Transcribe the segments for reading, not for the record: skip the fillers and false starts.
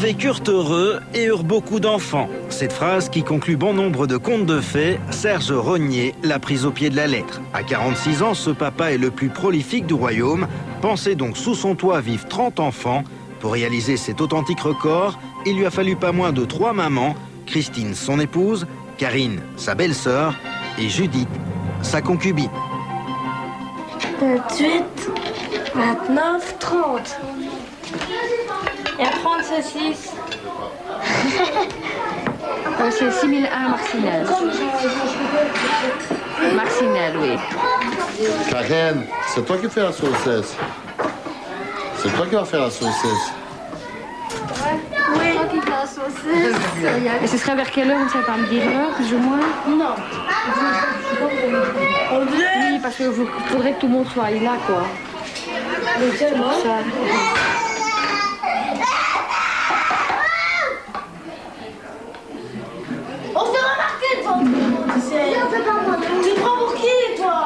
vécurent heureux et eurent beaucoup d'enfants. Cette phrase qui conclut bon nombre de contes de fées, Serge Rognier l'a prise au pied de la lettre. À 46 ans, ce papa est le plus prolifique du royaume, pensait donc sous son toit vivre 30 enfants. Pour réaliser cet authentique record, il lui a fallu pas moins de 3 mamans, Christine, son épouse, Karine, sa belle-sœur, et Judith, sa concubine. 28, 29, 30. Il y a 30 saucisses. C'est 6001 Marcinelle. Marcinelle, oui. Karen, c'est toi qui fais la saucisse. C'est toi qui vas faire la saucisse. Oui, toi qui fais la saucisse. Et ce serait vers quelle heure, vous ne savez pas me dire l'heure, plus ou moins? Non. Oui, parce qu'il faudrait que tout le monde soit là, quoi. C'est pour ça. On s'est remarqué, toi. Tu prends pour qui, toi?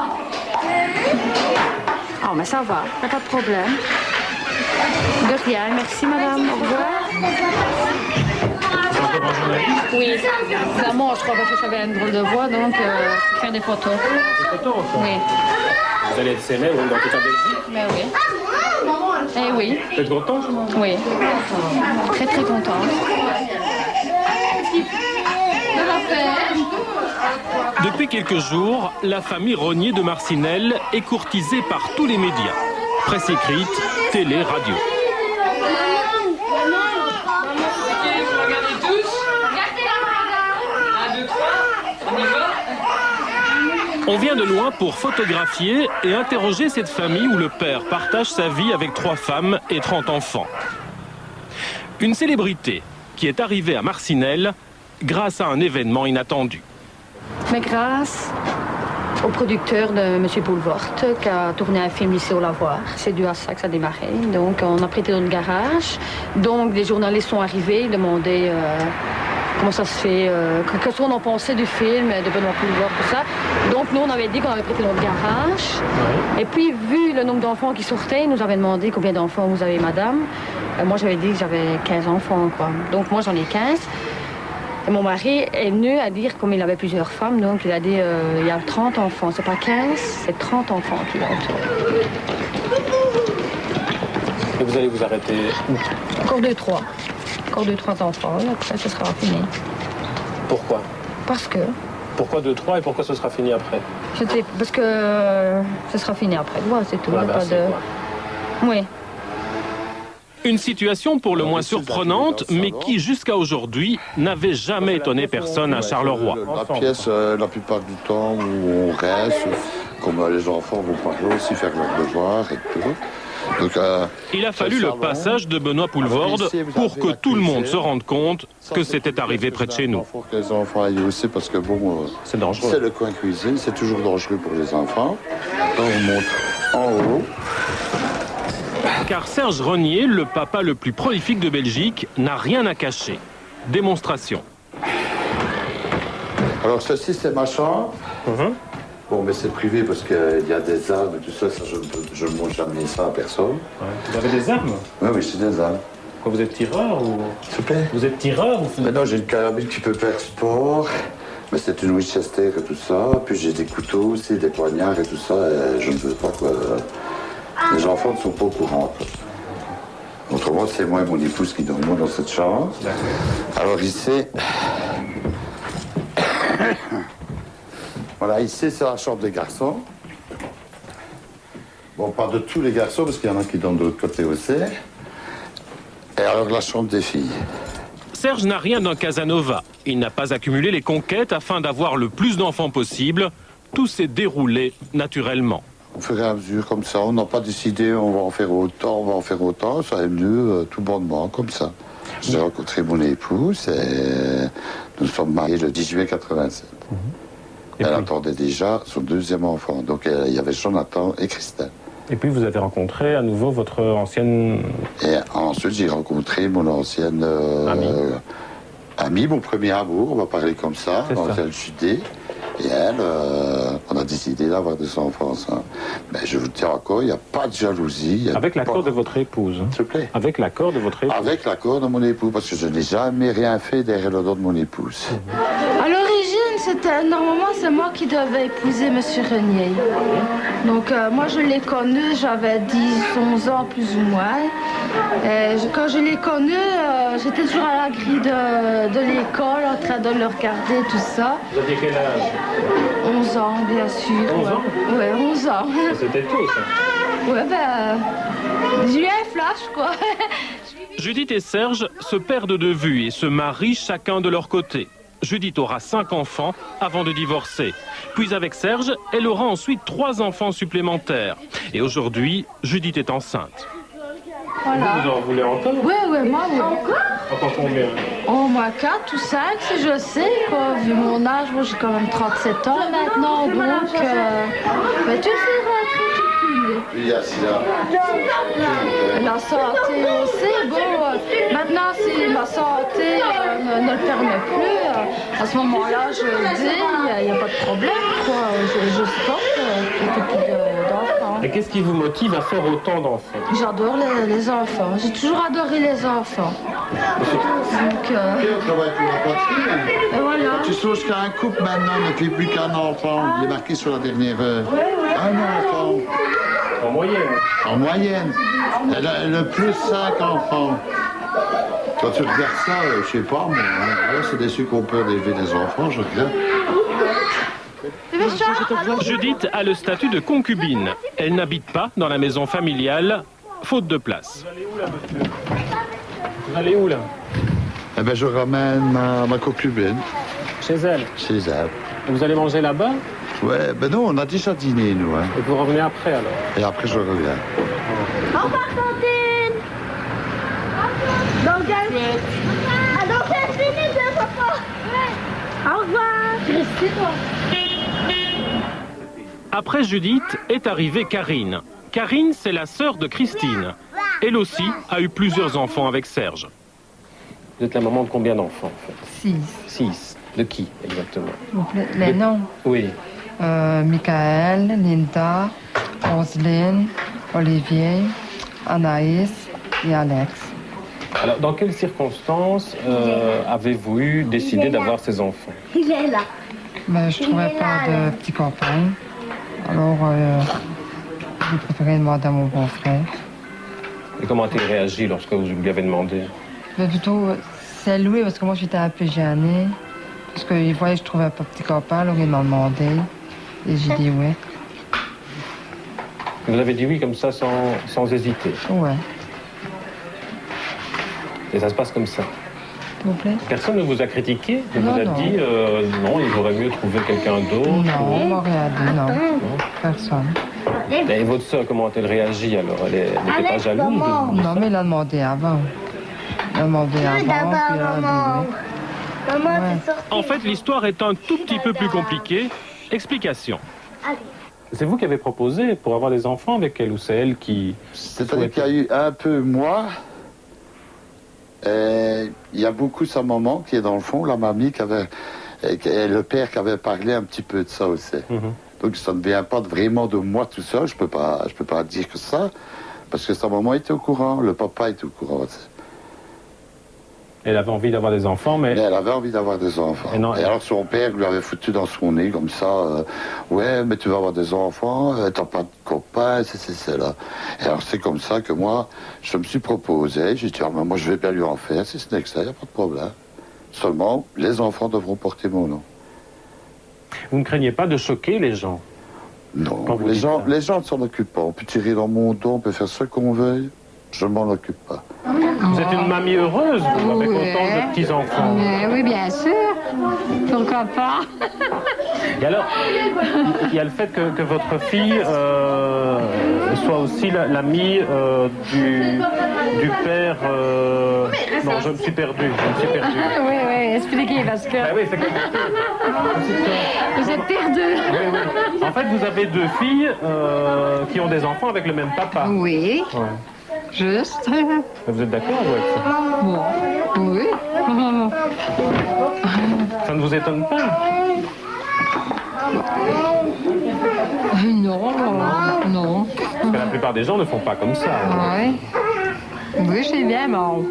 Ah, mais ça va, pas de problème. De rien, merci madame, au revoir. Oui, évidemment, je crois parce que j'avais une drôle de voix, donc faire des photos. Des photos, enfin. Oui. Vous allez être célèbre dans toute la Belgique? Mais oui. Eh oui. Vous êtes content? Oui. Très très contente. Depuis quelques jours, la famille Rognier de Marcinelle est courtisée par tous les médias. Presse écrite, télé, radio. On vient de loin pour photographier et interroger cette famille où le père partage sa vie avec 3 femmes et 30 enfants. Une célébrité qui est arrivée à Marcinelle grâce à un événement inattendu. Mais grâce au producteur de M. Poulvort qui a tourné un film ici au Lavoir. C'est dû à ça que ça a démarré. Donc on a prêté dans le garage. Donc des journalistes sont arrivés, ils demandaient comment ça se fait, qu'est-ce qu'on en pensait du film de Benoît Poulvort, tout ça. Donc nous on avait dit qu'on avait prêté dans le garage. Oui. Et puis vu le nombre d'enfants qui sortaient, ils nous avaient demandé combien d'enfants vous avez madame. Moi j'avais dit que j'avais 15 enfants quoi. Donc moi j'en ai 15. Et mon mari est venu à dire, comme il avait plusieurs femmes, donc il a dit il y a 30 enfants, c'est pas 15, c'est 30 enfants qu'il a autour. Et vous allez vous arrêter où? Encore 2-3. Encore 2-3 enfants, et après ce sera fini. Pourquoi? Parce que. Pourquoi 2-3 et pourquoi ce sera fini après? Parce que ce sera fini après. Voilà, c'est tout. Ah, pas de... Oui. Une situation pour le moins surprenante, mais qui jusqu'à aujourd'hui n'avait jamais étonné personne à Charleroi. La pièce, la plupart du temps où on reste, comme les enfants vont parler aussi, faire leurs devoirs et tout. Donc, il a fallu le passage de Benoît Poulvord pour que tout le monde se rende compte que c'était arrivé près de chez nous. Il faut que les enfants aillent aussi parce que bon, c'est dangereux. C'est le coin cuisine, c'est toujours dangereux pour les enfants. Là, on monte en haut. Car Serge Rognier, le papa le plus prolifique de Belgique, n'a rien à cacher. Démonstration. Alors ceci c'est ma chambre. Bon mais c'est privé parce qu'il y a des armes et tout ça, je ne montre jamais ça à personne. Ouais. Vous avez des armes? Oui, c'est des armes. Quand vous êtes tireur ou... S'il vous plaît? Vous êtes tireur ou... Mais non, j'ai une carabine qui peut faire sport. Mais c'est une Winchester et tout ça. Puis j'ai des couteaux aussi, des poignards et tout ça. Et je ne veux pas que les enfants ne sont pas au courant. Autrement, c'est moi et mon épouse qui dormons dans cette chambre. Alors ici... Voilà, ici c'est la chambre des garçons. Bon, pas de tous les garçons, parce qu'il y en a qui dorment de l'autre côté aussi. Et alors la chambre des filles. Serge n'a rien d'un Casanova. Il n'a pas accumulé les conquêtes afin d'avoir le plus d'enfants possible. Tout s'est déroulé naturellement. Au fur et à mesure, comme ça, on n'a pas décidé, on va en faire autant, ça est venu tout bonnement, comme ça. J'ai rencontré mon épouse et nous sommes mariés le 10 juillet 87. Elle attendait déjà son 2e enfant, donc il y avait Jonathan et Christelle. Et puis vous avez rencontré à nouveau votre ancienne... Et ensuite j'ai rencontré mon ancienne amie, mon premier amour, on va parler comme ça, l'ancienne Judée. Et elle, on a décidé d'avoir des enfants ensemble. Mais je vous dis encore, il n'y a pas de jalousie. Avec l'accord de votre épouse. S'il te plaît. Avec l'accord de votre épouse. Avec l'accord de mon épouse, parce que je n'ai jamais rien fait derrière le dos de mon épouse. À l'origine, normalement, c'est moi qui devais épouser M. Renier. Donc, moi, je l'ai connu, j'avais 10-11 ans plus ou moins. Quand je l'ai connu, j'étais toujours à la grille de l'école, en train de le regarder, tout ça. Vous aviez quel âge? 11 ans, bien sûr. 11 ans? Ouais, 11 ans. C'était tôt, ça. Ouais, j'ai eu un flash, quoi. Judith et Serge se perdent de vue et se marient chacun de leur côté. Judith aura 5 enfants avant de divorcer. Puis avec Serge, elle aura ensuite 3 enfants supplémentaires. Et aujourd'hui, Judith est enceinte. Voilà. Vous en voulez encore? Ouais, moi, oui. Encore combien? Au moins 4 ou 5, si je sais, quoi. Vu mon âge, moi, j'ai quand même 37 ans maintenant, donc... Mais tu sais rentrer, tu peux. Il y a cela. La santé aussi, bon, maintenant, si ma santé ne le permet plus, à ce moment-là, je dis, il n'y a pas de problème, quoi. Je stoppe, qu'il n'y ait plus d'enfants. Et qu'est-ce qui vous motive à faire autant d'enfants? J'adore les enfants. J'ai toujours adoré les enfants. Donc, On travaille pour la patrie. et voilà. Tu sais qu'un couple maintenant ne fait plus qu'un enfant. Il est marqué sur la dernière heure. Un enfant. En moyenne. En moyenne. Elle a plus 5 enfants. Quand tu regardes ça, je sais pas, moi, là, c'est déçu qu'on peut élever des enfants, je regarde. Judith a le statut de concubine. Elle n'habite pas dans la maison familiale, faute de place. Vous allez où, là? Eh ben, je ramène ma concubine Chez elle. chez elle. Et vous allez manger là-bas? Ouais, ben non, on a déjà dîné, nous. Hein. Et vous revenez après, alors? Et après, je reviens. Au revoir, Tantine. Donc, c'est fini, papa. Au revoir. Merci, toi. Après Judith est arrivée Karine. Karine, c'est la sœur de Christine. Elle aussi a eu plusieurs enfants avec Serge. Vous êtes la maman de combien d'enfants, en fait? 6. 6. De qui, exactement? S'il vous plaît. Les noms. Oui. Michael, Linda, Roselyne, Olivier, Anaïs et Alex. Alors, dans quelles circonstances avez-vous décidé d'avoir ces enfants? Il est là. Ben, je trouvais pas de petit copain. Alors, j'ai préféré demander à mon beau-frère. Et comment a-t-il réagi lorsque vous lui avez demandé? Mais plutôt, c'est Louis, parce que moi, j'étais un peu gênée. Parce qu'il voyait que je trouvais pas de petit copain, alors il m'a demandé. Et j'ai dit oui. Vous avez dit oui comme ça, sans hésiter. Ouais, Et ça se passe comme ça. s'il vous plaît. Personne ne vous a critiqué? Ne Non, vous a non. dit non, il vaudrait mieux trouver quelqu'un d'autre? Non, on m'a rien dit, non. Personne. Et votre soeur, comment a-t-elle réagi alors? Elle n'était pas jalouse de vous? Non, mais il a demandé avant. Il a demandé avant, puis il a dit oui. Maman, Ouais. t'es sortie. En fait, l'histoire est un tout petit peu plus compliquée. Explication. C'est vous qui avez proposé pour avoir des enfants avec elle ou c'est elle qui... C'est-à-dire qu'il y a eu un peu moi. Et il y a beaucoup sa maman qui est dans le fond, la mamie qui avait... Et le père qui avait parlé un petit peu de ça aussi. Mhm. Donc ça ne vient pas vraiment de moi tout seul, je peux pas dire que ça, parce que sa maman était au courant, le papa était au courant aussi. Elle avait envie d'avoir des enfants, mais... Mais elle avait envie d'avoir des enfants. Et non, Et alors son père lui avait foutu dans son nez comme ça, ouais, mais tu vas avoir des enfants, t'as pas de copain, c'est là. Et alors c'est comme ça que moi, je me suis proposé, j'ai dit, ah, ben, moi je vais bien lui en faire, si ce n'est que ça, il n'y a pas de problème. Seulement, les enfants devront porter mon nom. Vous ne craignez pas de choquer les gens? Non, Quand vous les dites gens, ça. les gens ne s'en occupent pas. On peut tirer dans mon dos, on peut faire ce qu'on veuille. Je ne m'en occupe pas. Vous êtes une mamie heureuse, vous, avec Ouais. autant de petits-enfants. Oui, bien sûr. Pourquoi pas? Et alors, il y a le fait que votre fille soit aussi l'amie du père... Non, je me suis perdu, Oui, expliquez, parce que Ah oui, c'est comme... vous êtes perdus. Oui, oui. En fait, vous avez 2 filles qui ont des enfants avec le même papa. Oui, Ouais. juste. Vous êtes d'accord vous, avec ça? Bon, oui. Ça ne vous étonne pas? Non, non. Parce que la plupart des gens ne font pas comme ça. Ouais. Oui, c'est bien, bon.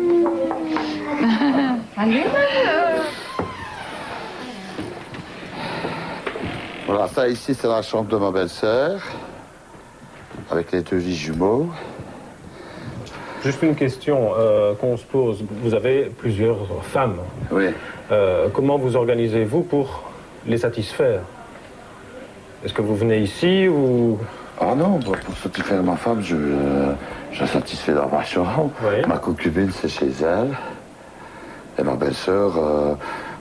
Allez. Voilà, ça ici, c'est la chambre de ma belle-sœur, avec les 2 lits jumeaux. Juste une question qu'on se pose. Vous avez plusieurs femmes. Oui. Comment vous organisez-vous pour les satisfaire? Est-ce que vous venez ici ou... Ah non, pour satisfaire ma femme, je satisfais dans ma chambre. Oui. Ma concubine, c'est chez elle. Et ma belle-sœur,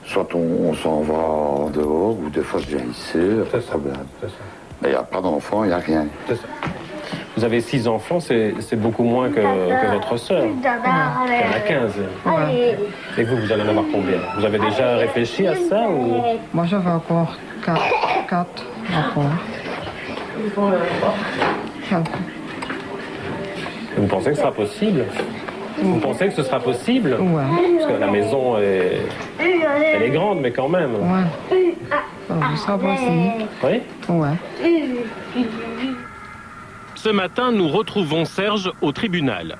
soit on s'en va en dehors, ou des fois je viens ici, pas de problème. C'est ça. Mais il n'y a pas d'enfant, il n'y a rien. C'est ça. Vous avez 6 enfants, c'est beaucoup moins que votre sœur. Il y en a 15. Ouais. Et vous allez en avoir combien? Vous avez déjà réfléchi à ça ou... Moi, j'avais encore 4 enfants. Vous pensez que ce sera possible? Vous pensez que ce sera possible? Ouais. Parce que la maison, elle est grande, mais quand même. Ouais. Ça sera possible. Oui? Ouais. Ce matin, nous retrouvons Serge au tribunal.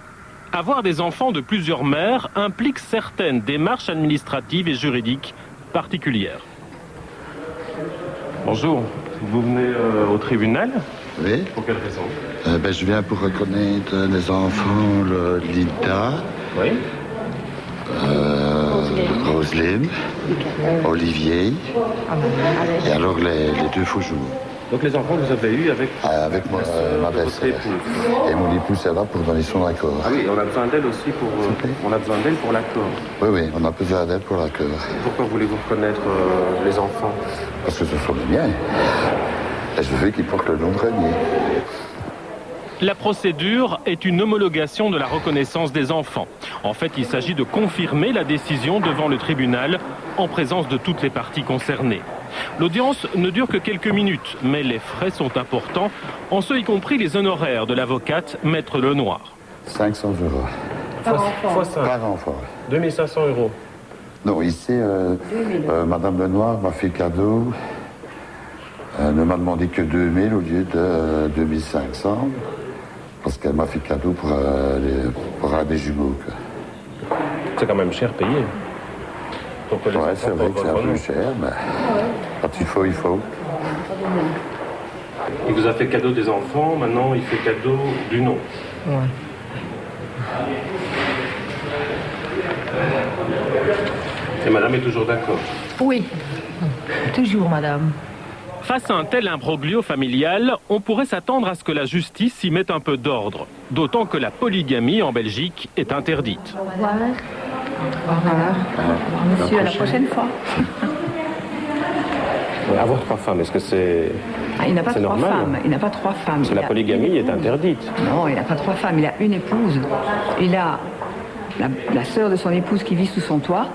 Avoir des enfants de plusieurs mères implique certaines démarches administratives et juridiques particulières. Bonjour, vous venez au tribunal? Oui. Pour quelle raison? Je viens pour reconnaître les enfants, Linda, Oui. Roselyne, Olivier, et alors les 2 faux jours. Donc les enfants que vous avez eus avec... Avec ma votre belle-sœur. épouse. Et mon épouse est là pour donner son accord. Ah oui, on a besoin d'elle aussi pour... on a besoin d'elle pour l'accord. Oui, oui, on a besoin d'aide pour l'accord. Pourquoi voulez-vous reconnaître les enfants? Parce que ce sont les miens. Et je veux qu'ils portent le nom de Renier. La procédure est une homologation de la reconnaissance des enfants. En fait, il s'agit de confirmer la décision devant le tribunal en présence de toutes les parties concernées. L'audience ne dure que quelques minutes, mais les frais sont importants, en ce y compris les honoraires de l'avocate Maître Lenoir. 500 €. Fois 5. Par enfant. 2500 €. Non, ici, Madame Lenoir m'a fait cadeau. Elle ne m'a demandé que 2000 au lieu de 2500. Parce qu'elle m'a fait cadeau pour un des jumeaux. C'est quand même cher payé. Donc, les Ouais, enfants c'est vrai que c'est un portent peu votre cher, mais quand il faut, il faut. nom. Il vous a fait cadeau des enfants, maintenant il fait cadeau du nom. Ouais. Et madame est toujours d'accord. Oui, toujours, madame. Face à un tel imbroglio familial, on pourrait s'attendre à ce que la justice y mette un peu d'ordre. D'autant que la polygamie en Belgique est interdite. Au revoir. Au revoir. Monsieur, à la prochaine fois. Avoir 3 femmes, est-ce que c'est... Ah, il n'a pas C'est 3 normal. femmes. Il n'a pas 3 femmes. Parce que Il la a polygamie une est épouse. interdite. Non, il n'a pas 3 femmes. Il a une épouse. Il a la sœur de son épouse qui vit sous son toit.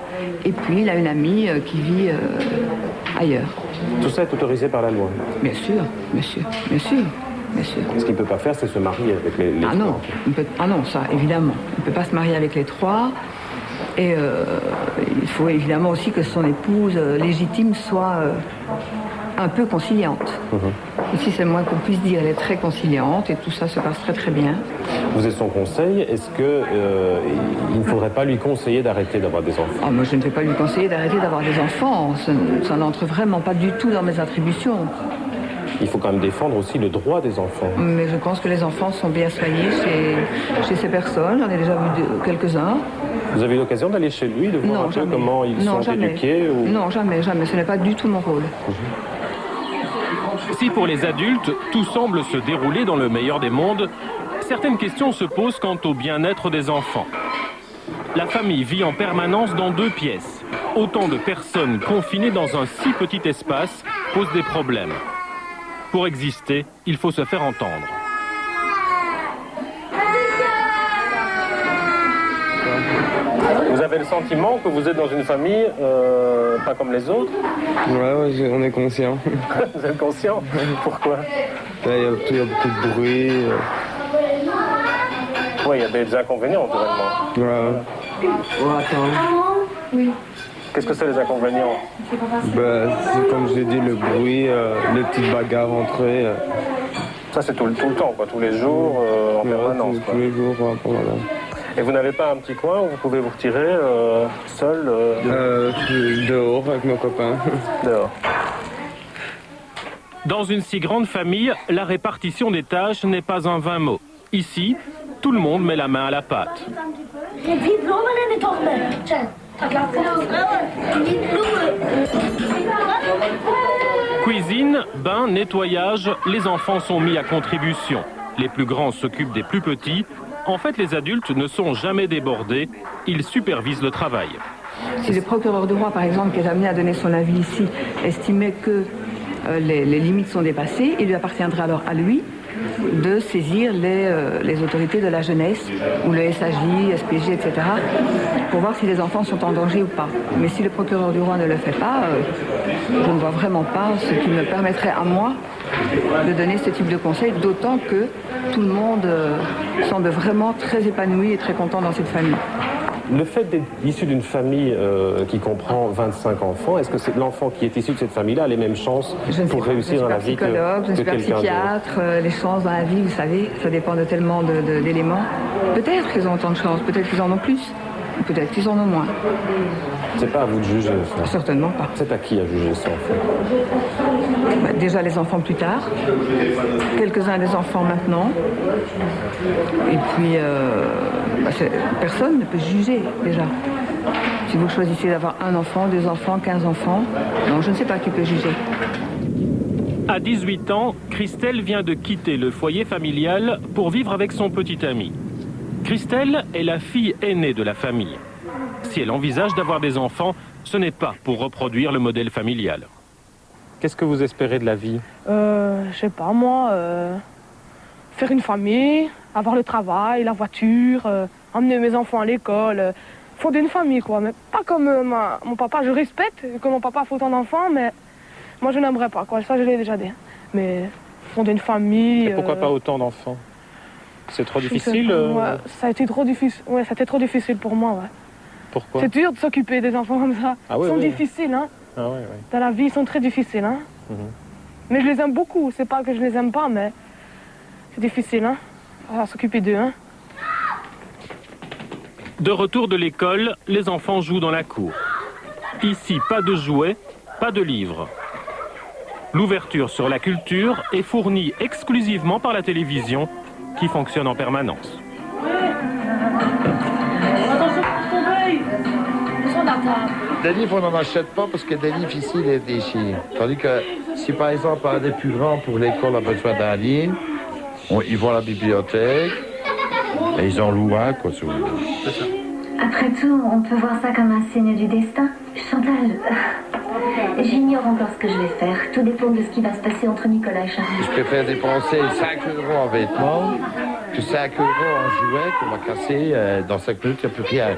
Et puis, il a une amie qui vit ailleurs. Tout ça est autorisé par la loi. Bien sûr, monsieur. Bien sûr. Bien sûr. Ce qu'il ne peut pas faire, c'est se marier avec les Ah non, trois. ah non, ça, évidemment. On ne peut pas se marier avec les 3. Et il faut évidemment aussi que son épouse légitime soit un peu conciliante. Ici, c'est le moins qu'on puisse dire. Elle est très conciliante et tout ça se passe très très bien. Vous êtes son conseil, est-ce que il ne faudrait pas lui conseiller d'arrêter d'avoir des enfants? Ah, moi, je ne vais pas lui conseiller d'arrêter d'avoir des enfants. Ça n'entre vraiment pas du tout dans mes attributions. Il faut quand même défendre aussi le droit des enfants. Mais je pense que les enfants sont bien soignés chez ces personnes. J'en ai déjà vu quelques-uns. Vous avez eu l'occasion d'aller chez lui, de voir Non, un peu jamais. comment ils Non, sont jamais. éduqués ou... Non, jamais, jamais. Ce n'est pas du tout mon rôle. Si pour les adultes, tout semble se dérouler dans le meilleur des mondes, certaines questions se posent quant au bien-être des enfants. La famille vit en permanence dans 2 pièces. Autant de personnes confinées dans un si petit espace pose des problèmes. Pour exister, il faut se faire entendre. Vous avez le sentiment que vous êtes dans une famille pas comme les autres? Ouais, on est conscient. Vous êtes conscient? Pourquoi? Il y a beaucoup de bruit. Oui, il y a des inconvénients, naturellement. Ouais. Oh, attends. Oui. Qu'est-ce que c'est les inconvénients? C'est comme j'ai dit, le bruit, les petites bagarres entre eux. Ça, c'est tout le temps, quoi, tous les jours, en permanence. Tous les jours, voilà. Et vous n'avez pas un petit coin où vous pouvez vous retirer seul Dehors avec nos copains. Dehors. Dans une si grande famille, la répartition des tâches n'est pas un vain mot. Ici, tout le monde met la main à la pâte. Cuisine, bain, nettoyage, les enfants sont mis à contribution. Les plus grands s'occupent des plus petits. En fait, les adultes ne sont jamais débordés. Ils supervisent le travail. Si le procureur du roi, par exemple, qui est amené à donner son avis ici, estimait que les limites sont dépassées, il lui appartiendrait alors à lui de saisir les autorités de la jeunesse, ou le SAJ, SPJ, etc., pour voir si les enfants sont en danger ou pas. Mais si le procureur du roi ne le fait pas, je ne vois vraiment pas ce qui me permettrait à moi de donner ce type de conseil, d'autant que tout le monde semble vraiment très épanoui et très content dans cette famille. Le fait d'être issu d'une famille qui comprend 25 enfants, est-ce que c'est l'enfant qui est issu de cette famille-là a les mêmes chances pour réussir dans la vie que quelqu'un d'autre? Je ne suis pas psychiatre, les chances dans la vie, vous savez, ça dépend de tellement d'éléments. Peut-être qu'ils ont autant de chances, peut-être qu'ils en ont plus, peut-être qu'ils en ont moins. C'est pas à vous de juger ça? Certainement pas. C'est à qui à juger ça en fait? Déjà les enfants plus tard, quelques-uns des enfants maintenant, et puis personne ne peut juger déjà. Si vous choisissez d'avoir un enfant, 2 enfants, 15 enfants, non, je ne sais pas qui peut juger. À 18 ans, Christelle vient de quitter le foyer familial pour vivre avec son petit ami. Christelle est la fille aînée de la famille. Si elle envisage d'avoir des enfants, ce n'est pas pour reproduire le modèle familial. Qu'est-ce que vous espérez de la vie? Je sais pas moi, faire une famille, avoir le travail, la voiture, emmener mes enfants à l'école, fonder une famille quoi, mais pas comme mon papa. Je respecte que mon papa a autant d'enfants, mais moi je n'aimerais pas quoi, ça je l'ai déjà dit. Mais fonder une famille... Et pourquoi pas autant d'enfants? C'est trop difficile Ouais, ça a été trop difficile, ouais, ça a été trop difficile pour moi, ouais. Pourquoi? C'est dur de s'occuper des enfants comme ça. Ah, oui, ils sont oui. difficiles, hein. Ah, oui, oui. Dans la vie, ils sont très difficiles, hein. Mais je les aime beaucoup, c'est pas que je les aime pas, mais c'est difficile, hein, à s'occuper d'eux, hein. De retour de l'école, les enfants jouent dans la cour. Ici, pas de jouets, pas de livres. L'ouverture sur la culture est fournie exclusivement par la télévision, qui fonctionne en permanence. Des livres, on n'en achète pas parce que des livres ici, ils les déchirent. Tandis que si par exemple un des plus grands pour l'école a besoin d'un livre, ils vont à la bibliothèque et ils en louent un, quoi. Après tout, on peut voir ça comme un signe du destin. Chantal, j'ignore encore ce que je vais faire. Tout dépend de ce qui va se passer entre Nicolas et Charles. Je préfère dépenser 5 € en vêtements que 5 € en jouets qu'on va casser. Dans 5 minutes, il n'y a plus rien.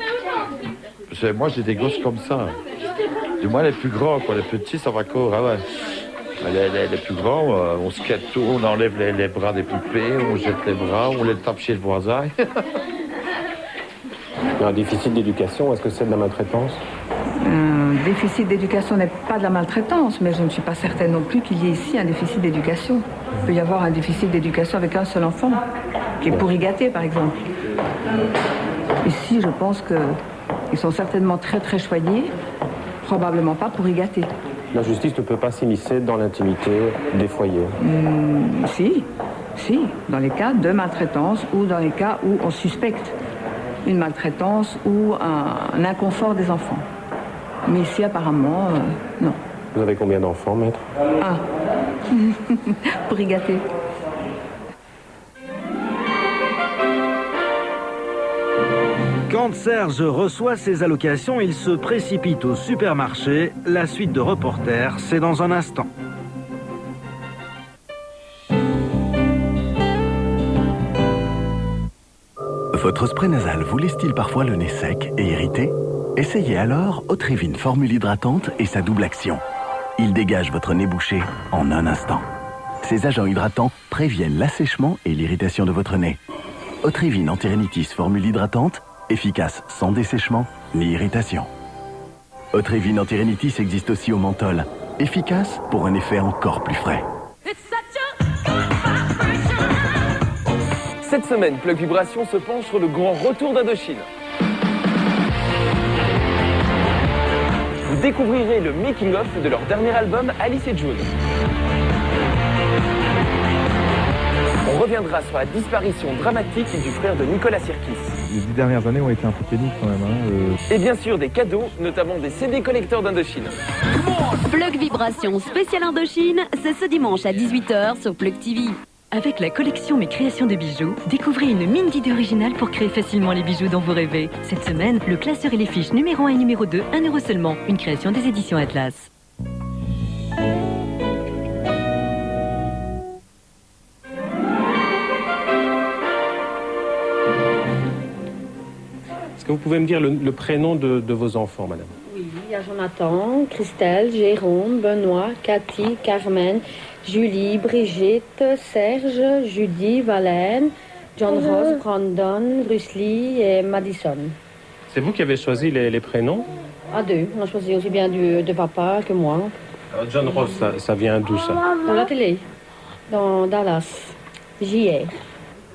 Parce que moi, j'ai des gosses comme ça. Du moins, les plus grands, quoi. Les petits, ça va encore. Ah ouais. Les plus grands, on se quête tout, on enlève les bras des poupées, on jette les bras, on les tape chez le voisin. Il y a un déficit d'éducation, est-ce que c'est de la maltraitance? Un déficit d'éducation n'est pas de la maltraitance, mais je ne suis pas certaine non plus qu'il y ait ici un déficit d'éducation. Il peut y avoir un déficit d'éducation avec un seul enfant, qui est pourri gâté, par exemple. Ici, je pense qu'ils sont certainement très très choyés, probablement pas pourri gâtés. La justice ne peut pas s'immiscer dans l'intimité des foyers. Si, dans les cas de maltraitance ou dans les cas où on suspecte une maltraitance ou un inconfort des enfants. Mais ici, apparemment, non. Vous avez combien d'enfants, maître? 1. Pourri gâté. Quand Serge reçoit ses allocations, il se précipite au supermarché. La suite de Reporter, c'est dans un instant. Votre spray nasal vous laisse-t-il parfois le nez sec et irrité? Essayez alors Otrivine formule hydratante et sa double action. Il dégage votre nez bouché en un instant. Ces agents hydratants préviennent l'assèchement et l'irritation de votre nez. Otrivine antirhinitis formule hydratante, efficace sans dessèchement ni irritation. Otrivine Antirinitis existe aussi au menthol. Efficace pour un effet encore plus frais. Cette semaine, Plug Vibration se penche sur le grand retour d'Indochine. Vous découvrirez le making-of de leur dernier album Alice et June. On reviendra sur la disparition dramatique du frère de Nicolas Sirkis. Les 10 dernières années ont été un peu pénibles quand même. Et bien sûr des cadeaux, notamment des CD collecteurs d'Indochine. Plug Vibration spécial Indochine, c'est ce dimanche à 18h sur Plug TV. Avec la collection Mes créations de bijoux, découvrez une mine d'idées originales pour créer facilement les bijoux dont vous rêvez. Cette semaine, le classeur et les fiches numéro 1 et numéro 2, 1 € seulement. Une création des éditions Atlas. Est-ce que vous pouvez me dire le prénom de vos enfants, madame? Oui, il y a Jonathan, Christelle, Jérôme, Benoît, Cathy, Carmen, Julie, Brigitte, Serge, Judy, Valène, John Ross, Brandon, Bruce Lee et Madison. C'est vous qui avez choisi les prénoms? À deux. On a choisi aussi bien de papa que moi. John Ross, ça vient d'où ça? Dans la télé, dans Dallas, JR.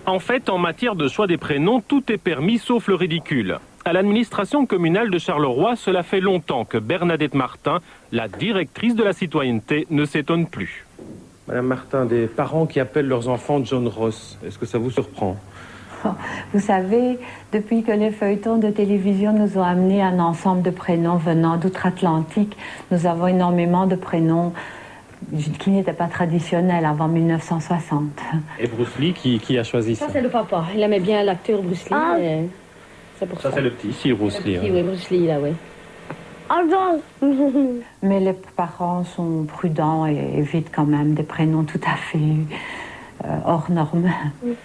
En fait, en matière de choix des prénoms, tout est permis sauf le ridicule. À l'administration communale de Charleroi, cela fait longtemps que Bernadette Martin, la directrice de la citoyenneté, ne s'étonne plus. Madame Martin, des parents qui appellent leurs enfants John Ross, est-ce que ça vous surprend? Vous savez, depuis que les feuilletons de télévision nous ont amené un ensemble de prénoms venant d'outre-Atlantique, nous avons énormément de prénoms qui n'étaient pas traditionnels avant 1960. Et Bruce Lee, qui a choisi ça? Ça, c'est le papa. Il aimait bien l'acteur Bruce Lee. Et c'est pour ça. Ça, c'est le petit, ici, Bruce Lee. Oui, Bruce Lee, là, oui. Mais les parents sont prudents et évitent quand même des prénoms tout à fait hors normes.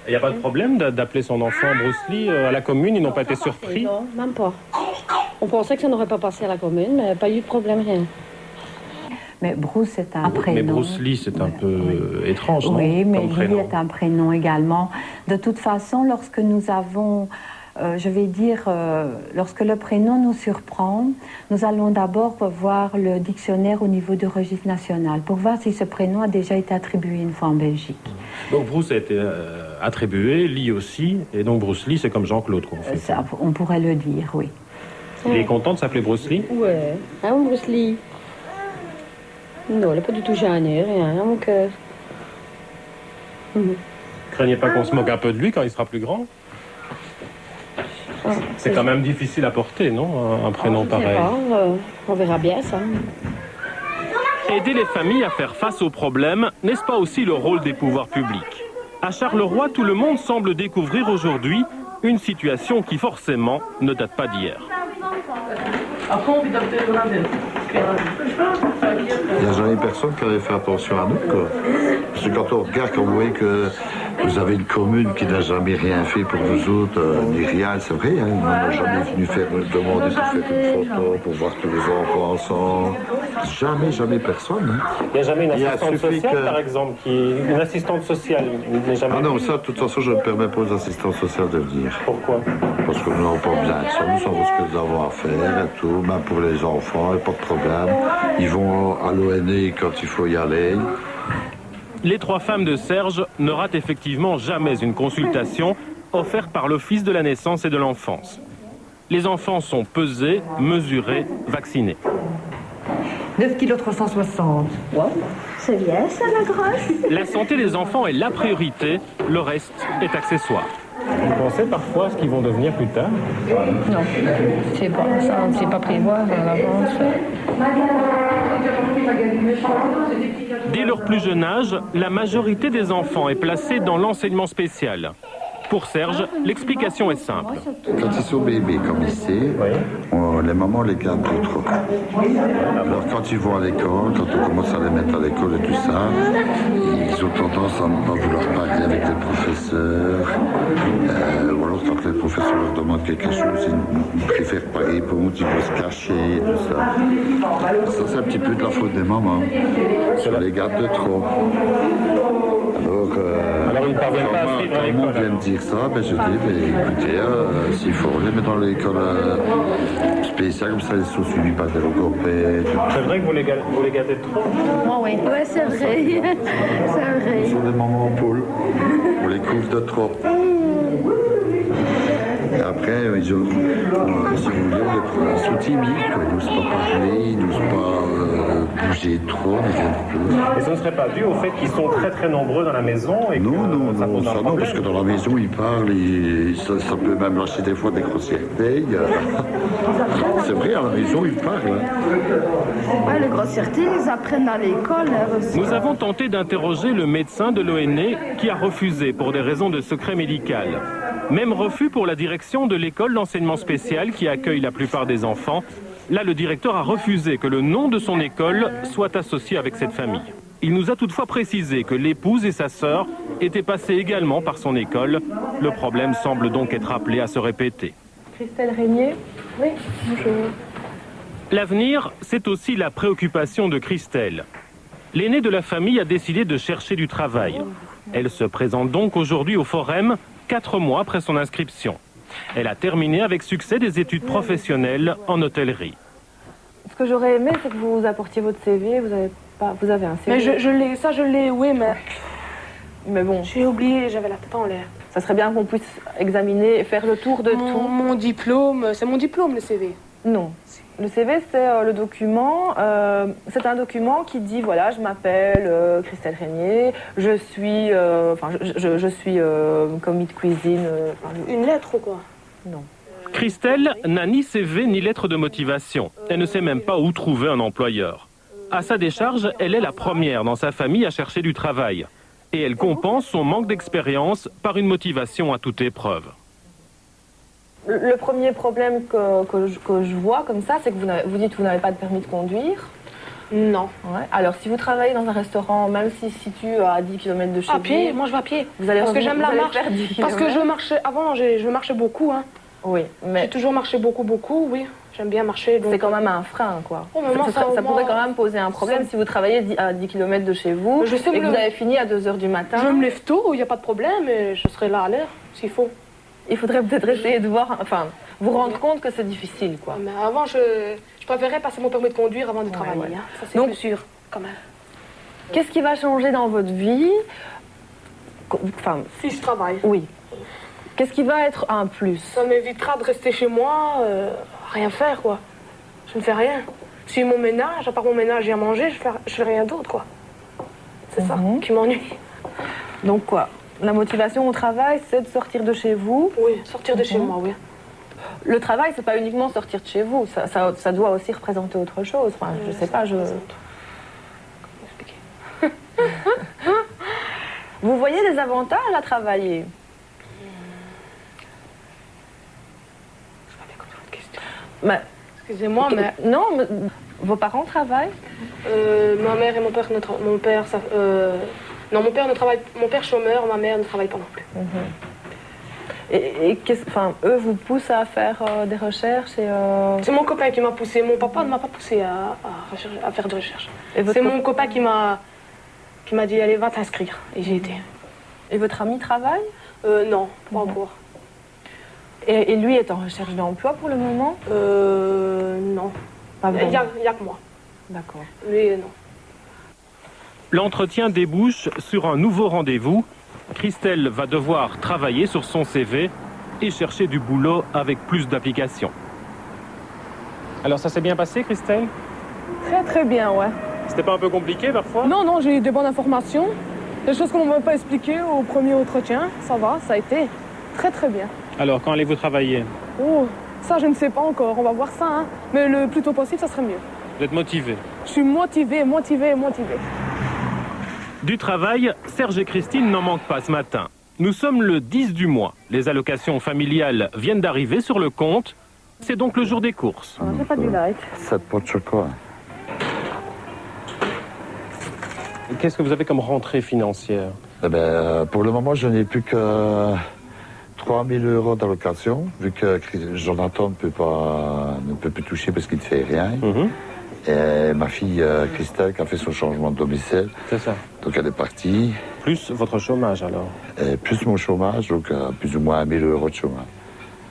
Il n'y a pas de problème d'appeler son enfant Bruce Lee à la commune? Ils n'ont pas été surpris? Non, même pas. On pensait que ça n'aurait pas passé à la commune, mais pas eu de problème, rien. Mais Bruce est un prénom. Mais Bruce Lee, c'est un peu étrange, non? Oui, mais Comme Lee est un prénom également. De toute façon, lorsque nous avons... lorsque le prénom nous surprend, nous allons d'abord voir le dictionnaire au niveau du registre national pour voir si ce prénom a déjà été attribué une fois en Belgique. Donc Bruce a été attribué, Lee aussi, et donc Bruce Lee, c'est comme Jean-Claude qu'on fait. Ça, on pourrait le dire, oui. Il est content de s'appeler Bruce Lee? Ouais, hein, Bruce Lee. Non, elle n'est pas du tout gênée, rien, hein, mon cœur. Craignez pas qu'on se moque un peu de lui quand il sera plus grand? C'est quand même difficile à porter, non? Un prénom pareil. On verra bien ça. Aider les familles à faire face aux problèmes, n'est-ce pas aussi le rôle des pouvoirs publics? À Charleroi, tout le monde semble découvrir aujourd'hui une situation qui forcément ne date pas d'hier. Il n'y a jamais personne qui avait fait attention à nous, quoi. Parce que quand on regarde, quand vous voyez que vous avez une commune qui n'a jamais rien fait pour vous autres, ni rien, c'est vrai, hein, on n'a jamais venu demander de faire une photo pour voir tous les enfants ensemble. Jamais personne. Hein. Il n'y a jamais une assistante sociale, par exemple, une assistante sociale n'est jamais... Ah non, ça, de toute façon, je ne permets pas aux assistants sociaux de venir. Pourquoi? Parce que nous n'avons pas besoin de ça. Nous savons ce que nous avons à faire et tout, même pour les enfants, et pas de problème. Ils vont à l'ONE quand il faut y aller. Les trois femmes de Serge ne ratent effectivement jamais une consultation offerte par l'Office de la naissance et de l'enfance. Les enfants sont pesés, mesurés, vaccinés. 9 kg 360. Wow. C'est bien ça, la grosse. La santé des enfants est la priorité, le reste est accessoire. Vous pensez parfois à ce qu'ils vont devenir plus tard? Non, c'est pas ça, on ne sait pas prévoir à l'avance. Dès leur plus jeune âge, la majorité des enfants est placée dans l'enseignement spécial. Pour Serge, l'explication est simple. Quand ils sont bébés comme ici, les mamans les gardent trop. Alors quand ils vont à l'école, quand on commence à les mettre à l'école et tout ça, ils ont tendance à ne pas vouloir parler avec les professeurs. Ou alors quand les professeurs leur demandent quelque chose, ils préfèrent pas répondre, ils vont se cacher, tout ça. Ça c'est un petit peu de la faute des mamans. On les garde de trop. Alors Alors il ne parvient pas à suivre à l'école. On vient me dire ça, je dis, écoutez, s'il faut, on les met dans l'école spéciale, comme ça ils sont suivis par des logopèdes. C'est vrai que vous les gâtez trop? Moi, oui. Ouais, c'est vrai. C'est vrai. Ils sont des mamans en poule. On les couvre de trop. Et après, si vous voulez, ils sont timides, ils n'osent pas parler, ils n'osent pas bouger trop. Et ce ne serait pas dû au fait qu'ils sont très très nombreux dans la maison et non, ça pose un problème? Non, parce que dans la maison, ils parlent, ça peut même lâcher des fois des grossièretés. C'est vrai, à la maison, ils parlent. Ouais, les grossièretés, ils apprennent à l'école. Nous avons tenté d'interroger le médecin de l'ONE qui a refusé pour des raisons de secret médical. Même refus pour la direction de l'école d'enseignement spécial qui accueille la plupart des enfants. Là, le directeur a refusé que le nom de son école soit associé avec cette famille. Il nous a toutefois précisé que l'épouse et sa sœur étaient passées également par son école. Le problème semble donc être appelé à se répéter. Christelle Régnier. Oui, bonjour. L'avenir, c'est aussi la préoccupation de Christelle. L'aînée de la famille a décidé de chercher du travail. Elle se présente donc aujourd'hui au Forum, 4 mois après son inscription. Elle a terminé avec succès des études professionnelles en hôtellerie. Ce que j'aurais aimé, c'est que vous apportiez votre CV. Vous avez un CV. Mais je l'ai, oui, mais bon. J'ai oublié, j'avais la tête en l'air. Ça serait bien qu'on puisse examiner et faire le tour de tout. Mon diplôme, c'est mon diplôme, le CV. Non. Le CV, c'est le document. C'est un document qui dit voilà, je m'appelle Christelle Régnier, je suis, je suis commis de cuisine. Une lettre ou quoi? Non. Christelle n'a ni CV ni lettre de motivation. Elle ne sait même pas où trouver un employeur. À sa décharge, elle est la première dans sa famille à chercher du travail. Et elle compense son manque d'expérience par une motivation à toute épreuve. Le premier problème que je vois comme ça, c'est que vous dites que vous n'avez pas de permis de conduire. Non. Ouais. Alors, si vous travaillez dans un restaurant, même s'il se situe à 10 km de chez vous... À pied, moi je vais à pied. Vous allez parce que j'aime la marche. Parce que je marchais, avant, je marchais beaucoup. Hein. Oui, mais... J'ai toujours marché beaucoup, oui. J'aime bien marcher. Donc... C'est quand même un frein, quoi. Oh, ça pourrait quand même poser un problème si vous travaillez à 10 km de chez vous et que vous avez fini à 2h du matin. Je me lève tôt, il n'y a pas de problème, et je serai là à l'heure, s'il faut. Il faudrait peut-être essayer de voir, vous rendre compte que c'est difficile, quoi. Mais avant, je préférais passer mon permis de conduire avant de travailler. Ouais. Hein. Ça, c'est plus sûr, quand même. Qu'est-ce qui va changer dans votre vie? Si je travaille. Oui. Qu'est-ce qui va être un plus? Ça m'évitera de rester chez moi, rien faire, quoi. Je ne fais rien. Si mon ménage, à part mon ménage et à manger, je fais rien d'autre, quoi. C'est ça qui m'ennuie. Donc quoi? La motivation au travail, c'est de sortir de chez vous. Oui, sortir de chez moi, oui. Le travail, c'est pas uniquement sortir de chez vous. Ça doit aussi représenter autre chose. Enfin, je sais pas, Vous voyez des avantages à travailler? Je sais pas bien compris votre question. Mais, excusez-moi, mais... Non, mais vos parents travaillent? Ma mère et mon père... Non, mon père ne travaille... Mon père chômeur, ma mère ne travaille pas non plus. Et eux vous poussent à faire des recherches et C'est mon copain qui m'a poussé. Mon papa ne m'a pas poussé à faire des recherches. C'est mon copain qui m'a dit allez, va t'inscrire. Et j'ai été. Et votre ami travaille? Non, pas encore. Et lui est en recherche d'emploi pour le moment? Non. Pas vraiment. Il n'y a que moi. D'accord. Lui, non. L'entretien débouche sur un nouveau rendez-vous. Christelle va devoir travailler sur son CV et chercher du boulot avec plus d'applications. Alors ça s'est bien passé, Christelle? Très très bien, ouais. C'était pas un peu compliqué parfois? Non, j'ai eu de bonnes informations. Des choses qu'on ne m'a pas expliquées au premier entretien. Ça va, ça a été très très bien. Alors, quand allez-vous travailler? Oh, ça je ne sais pas encore, on va voir ça. Hein. Mais le plus tôt possible, ça serait mieux. Vous êtes motivé? Je suis motivée. Du travail, Serge et Christine n'en manquent pas ce matin. Nous sommes le 10 du mois. Les allocations familiales viennent d'arriver sur le compte. C'est donc le jour des courses. J'ai pas du light. 7 pots de chocolat. Qu'est-ce que vous avez comme rentrée financière? Pour le moment, je n'ai plus que 3 000 € d'allocation, vu que Jonathan ne peut plus toucher parce qu'il ne fait rien. Et ma fille Christelle qui a fait son changement de domicile. C'est ça. Donc elle est partie. Plus votre chômage alors. Et plus mon chômage, donc plus ou moins 1 000 € de chômage.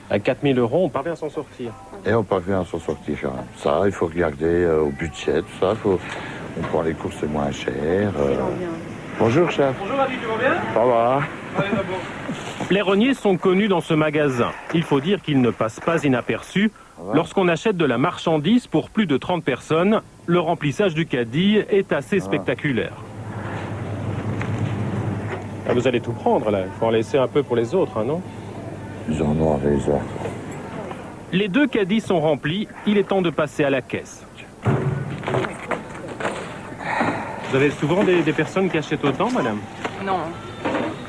À 4 000 €, on parvient à s'en sortir. Et on parvient à s'en sortir quand même. Ça, il faut regarder au budget, tout ça. On prend les courses moins chères. Bonjour chef. Bonjour Adi, tu vas bien? Ça va. Les rogniers sont connus dans ce magasin. Il faut dire qu'ils ne passent pas inaperçus. Lorsqu'on achète de la marchandise pour plus de 30 personnes, le remplissage du caddie est assez spectaculaire. Ah, vous allez tout prendre là, il faut en laisser un peu pour les autres, hein, non? Ils en ont raison. Les 2 caddies sont remplis, il est temps de passer à la caisse. Vous avez souvent des personnes qui achètent autant, madame? Non.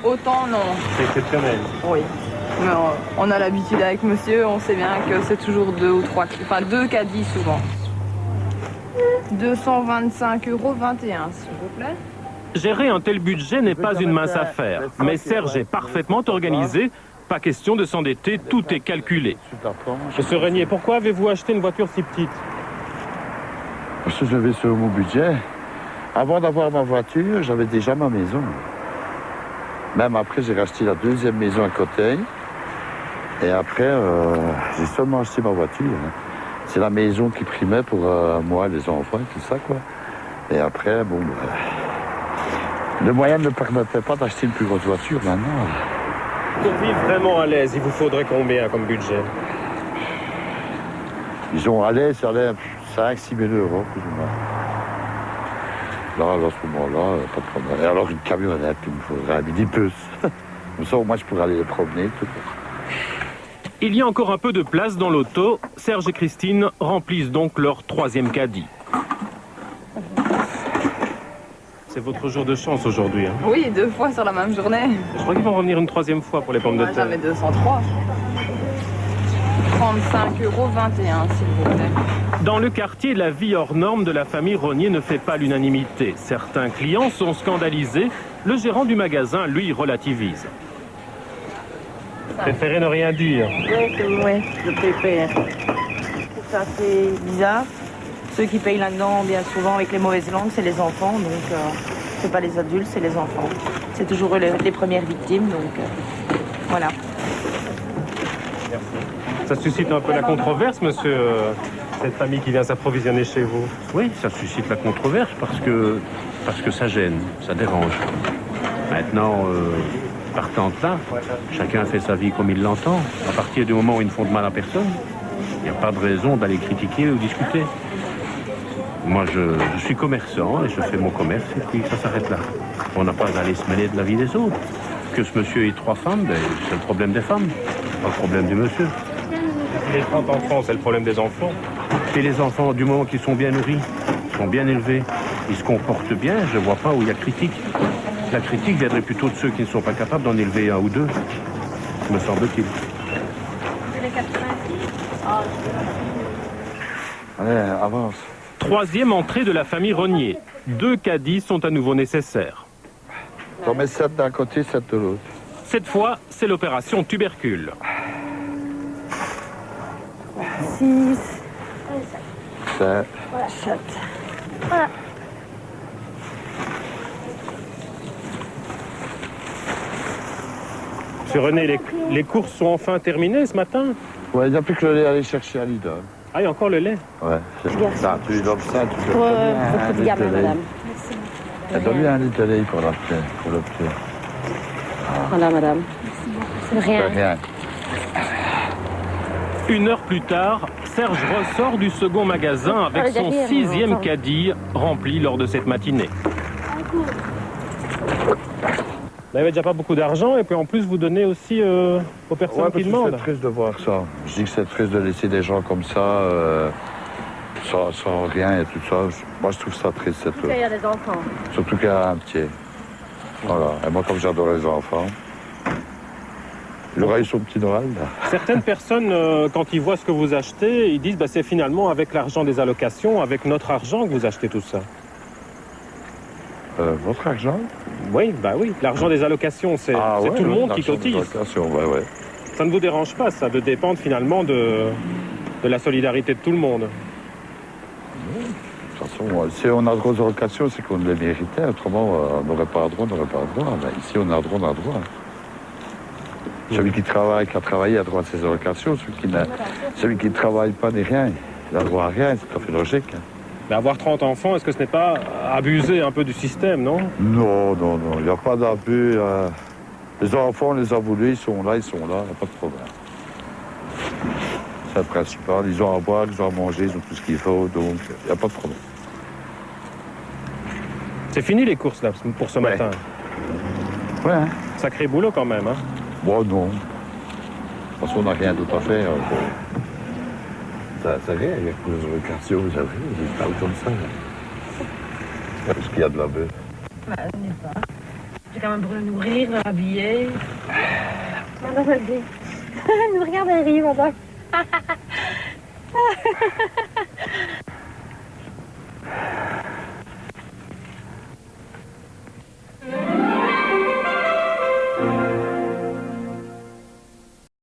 Autant, non. C'est exceptionnel. Oui. Mais on a l'habitude avec monsieur, on sait bien que c'est toujours 2 ou 3, enfin 2 caddies souvent. 225,21 €, s'il vous plaît. Gérer un tel budget n'est pas une mince affaire, mais Serge est parfaitement organisé. Pas question de s'endetter, tout est calculé. Monsieur Régnier, pourquoi avez-vous acheté une voiture si petite? Parce que j'avais sur mon budget. Avant d'avoir ma voiture, j'avais déjà ma maison. Même après, j'ai racheté la 2e maison à côté. Et après, j'ai seulement acheté ma voiture. C'est la maison qui primait pour moi, les enfants et tout ça, quoi. Et après, bon, le moyen ne me permettait pas d'acheter une plus grosse voiture maintenant. Pour vivre vraiment à l'aise, il vous faudrait combien comme budget? Disons, à l'aise, ça allait 5 000 à 6 000 € plus ou moins. Là, à ce moment-là, pas de problème. Et alors, une camionnette, il me faudrait un mini plus. Comme ça, au moins, je pourrais aller les promener. Tout. Il y a encore un peu de place dans l'auto. Serge et Christine remplissent donc leur 3e caddie. C'est votre jour de chance aujourd'hui. Hein. Oui, 2 fois sur la même journée. Je crois qu'ils vont revenir une 3e fois pour les pommes de terre. J'avais 203. 35,21 €, s'il vous plaît. Dans le quartier, la vie hors norme de la famille Rognier ne fait pas l'unanimité. Certains clients sont scandalisés. Le gérant du magasin, lui, relativise. Préférez ne rien dire. Oui, je préfère. C'est assez bizarre. Ceux qui payent là-dedans, bien souvent, avec les mauvaises langues, c'est les enfants. Donc, c'est pas les adultes, c'est les enfants. C'est toujours eux les premières victimes. Donc, voilà. Ça suscite un peu la controverse, monsieur, cette famille qui vient s'approvisionner chez vous? Oui, ça suscite la controverse parce que ça gêne, ça dérange. Maintenant, partant de là, chacun fait sa vie comme il l'entend. À partir du moment où ils ne font de mal à personne, il n'y a pas de raison d'aller critiquer ou discuter. Moi, je suis commerçant et je fais mon commerce et puis ça s'arrête là. On n'a pas à aller se mêler de la vie des autres. Que ce monsieur ait 3 femmes, ben, c'est le problème des femmes, pas le problème du monsieur. Les 30 enfants, c'est le problème des enfants. Et les enfants, du moment qu'ils sont bien nourris, sont bien élevés, ils se comportent bien, je ne vois pas où il y a critique. La critique viendrait plutôt de ceux qui ne sont pas capables d'en élever 1 ou 2, me semble-t-il. Allez, avance. 3e entrée de la famille Rognier. 2 caddies sont à nouveau nécessaires. T'en mets 7 d'un côté, 7 de l'autre. Cette fois, c'est l'opération tubercule. 6, 7. 7. Voilà. Monsieur René, les courses sont enfin terminées ce matin? Ouais, il n'y a plus que le lait à aller chercher à Lidl. Ah, il y a encore le lait? Ouais. Ça, tu lui donnes ça, tu peux Pour votre petit gamin, madame. Elle donne lui un litre de lait pour le pied. Voilà, madame. Rien. Rien. 1 heure plus tard, Serge ressort du second magasin avec son 6e caddie rempli lors de cette matinée. Vous n'avez déjà pas beaucoup d'argent et puis en plus vous donnez aussi aux personnes qui demandent. C'est triste de voir ça. Je dis que c'est triste de laisser des gens comme ça, sans rien et tout ça. Moi je trouve ça triste. Il y a des enfants. Surtout qu'il y a un petit. Voilà. Et moi comme j'adore les enfants. Il aura eu son petit Noël. Là. Certaines personnes, quand ils voient ce que vous achetez, ils disent c'est finalement avec l'argent des allocations, avec notre argent que vous achetez tout ça. Votre argent? Oui, oui. L'argent des allocations, c'est tout le monde qui cotise. Ouais. Ça ne vous dérange pas, ça, de dépendre finalement de la solidarité de tout le monde? toute façon, si on a droit aux allocations, c'est qu'on les méritait. Autrement, on n'aurait pas le droit, on n'aurait pas le droit. Mais ici, on a le droit, on a le droit. Celui qui travaille, qui a travaillé, a droit à ses allocations. Celui qui ne travaille pas n'est rien. Il a droit à rien, c'est tout à fait logique. Mais avoir 30 enfants, est-ce que ce n'est pas abuser un peu du système, non? Non, non, non, il n'y a pas d'abus. Les enfants, on les a voulu, ils sont là, il n'y a pas de problème. C'est le principal. Ils ont à boire, ils ont à manger, ils ont tout ce qu'il faut, donc il n'y a pas de problème. C'est fini les courses là, pour ce matin? Ouais. Hein. Sacré boulot quand même, hein? Bon, non. Parce qu'on n'a rien d'autre à faire. Ça rien, il y a que les allocations, vous savez, ils parlent comme ça. Parce qu'il y a de la bœuf. Bah, je n'ai pas. J'ai quand même pour le nourrir, l'habiller. Madame, elle dit. Elle nous regarde, elle rit, madame.